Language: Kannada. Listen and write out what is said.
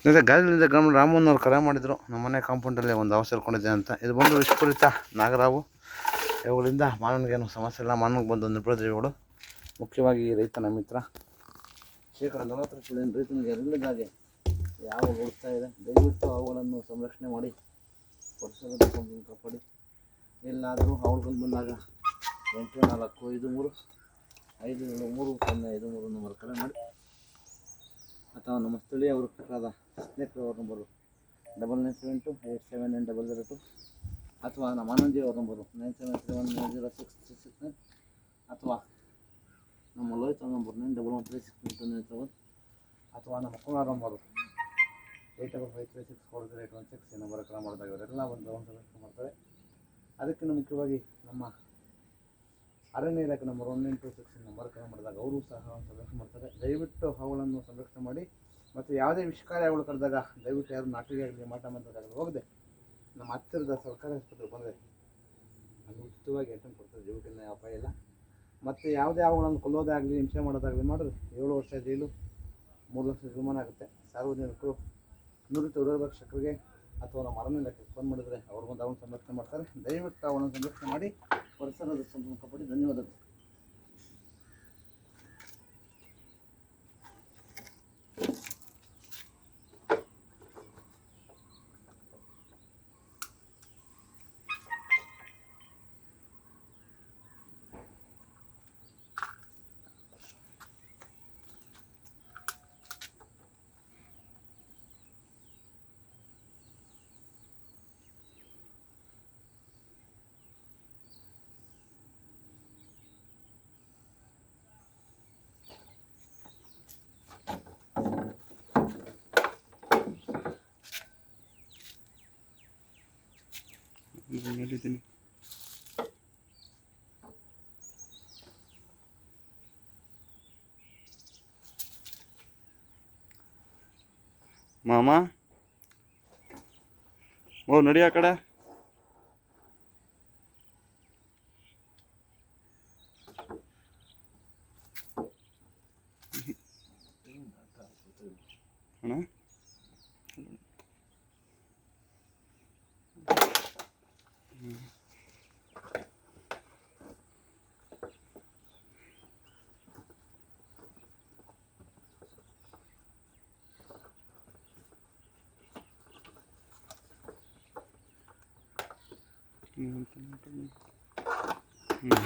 ಸ್ನೇಹಿತರೆ, ಗಾಳಿಯಿಂದ ರಾಮಣ್ಣವ್ರು ಕರೆ ಮಾಡಿದರು. ನಮ್ಮ ಮನೆ ಕಾಂಪೌಂಡಲ್ಲಿ ಒಂದು ಹೌಸ್ ಸೇರ್ಕೊಂಡಿದ್ದೆ ಅಂತ. ಇದು ಬಂದು ವಿಷಪೂರಿತ ನಾಗರಾವು. ಇವುಗಳಿಂದ ಮಾನವನಿಗೇನು ಸಮಸ್ಯೆ ಇಲ್ಲ. ಮಾನವನಿಗೆ ಬಂದು ನಿರ್ಭೋಜೀವಿಗಳು. ಮುಖ್ಯವಾಗಿ ರೈತನ ಮಿತ್ರ. ಶೇಕಡ 40% ರೈತನಿಗೆ ಎಲ್ಲದಾಗೆ ಯಾವ ಉಳಿಸ್ತಾ ಇದೆ. ದಯವಿಟ್ಟು ಅವುಗಳನ್ನು ಸಂರಕ್ಷಣೆ ಮಾಡಿ ಪರಿಸರದ ಕಾಪಾಡಿ. ಎಲ್ಲಾದರೂ ಅವುಗಳು ಬಂದಾಗ 845353 ನಂಬರ್ ಕರೆ ಮಾಡಿ, ಅಥವಾ ನಮ್ಮ ಸ್ಥಳೀಯವರು ಆದ ಸ್ನೇಹಿತರು ಅವ್ರ ನಂಬರು 9972879002, ಅಥವಾ ನಮ್ಮ ಆನಂದಿ ಅವ್ರ ನಂಬರು 9731906669, ಅಥವಾ ನಮ್ಮ ಲೋಹಿತ್ ನಂಬರ್ 91136997, ಅಥವಾ ನಮ್ಮ ಕುಮಾರ್ ನಂಬರು 8553640816 ಈ ನಂಬರ್ ಕರೆ ಮಾಡಿದಾಗ ಇವರೆಲ್ಲ ಒಂದು ಸಂರಕ್ಷಣೆ ಮಾಡ್ತಾರೆ. ಅದಕ್ಕಿಂತ ಮುಖ್ಯವಾಗಿ ನಮ್ಮ ಅರಣ್ಯ ಇಲಾಖೆ ನಂಬರ್ 19266 ನಂಬರ್ ಕರೆ ಮಾಡಿದಾಗ ಅವರು ಸಹ ಸಂರಕ್ಷಣೆ ಮಾಡ್ತಾರೆ. ದಯವಿಟ್ಟು ಅವುಗಳನ್ನು ಸಂರಕ್ಷಣೆ ಮಾಡಿ. ಮತ್ತು ಯಾವುದೇ ವಿಷಕಾರಿ ಅವುಗಳು ಕರೆದಾಗ ದಯವಿಟ್ಟು ಯಾರು ನಾಟಿಗೆ ಆಗಲಿ ಮಾಟ ಮಂತ್ರಕ್ಕಾಗಲಿ ಹೋಗದೆ ನಮ್ಮ ಹತ್ತಿರದ ಸರ್ಕಾರಿ ಆಸ್ಪತ್ರೆಗೆ ಬಂದರೆ ಅಲ್ಲಿ ಉಚಿತವಾಗಿ ಅಟೆಂಡ್ ಕೊಡ್ತಾರೆ. ಜೀವಕ್ಕಿನ್ನ ಅಪಾಯ ಇಲ್ಲ. ಮತ್ತು ಯಾವುದೇ ಅವುಗಳನ್ನು ಕೊಲ್ಲೋದೇ ಆಗಲಿ ಹಿಂಸೆ ಮಾಡೋದಾಗಲಿ ಮಾಡಿದ್ರೆ 7 ವರ್ಷ ಜೈಲು, 3 ಲಕ್ಷ ಜೀವಮಾನ ಆಗುತ್ತೆ. ಸಾರ್ವಜನಿಕರು ನುರಿತ ಉದ್ಯೋಗಕ್ಷಕರಿಗೆ ಅಥವಾ ನಮ್ಮ ಅರಣ್ಯ ಇಲಾಖೆಗೆ ಫೋನ್ ಮಾಡಿದರೆ ಅವ್ರು ಬಂದು ಅವನ್ನ ಸಂರಕ್ಷಣೆ ಮಾಡ್ತಾರೆ. ದಯವಿಟ್ಟು ಅವನನ್ನು ಸಂರಕ್ಷಣೆ ಮಾಡಿ ಪರಿಸರದ ಸಂಪೂರ್ಣ ಕಾಪಾಡಿ. ಧನ್ಯವಾದಗಳು. ಹೇಳಿದ್ದೀನಿ ಮಾಮ. ಓ ನಡಿ ಆ ಕಡೆ. ಅಣ್ಣ ಹ್ಞೂ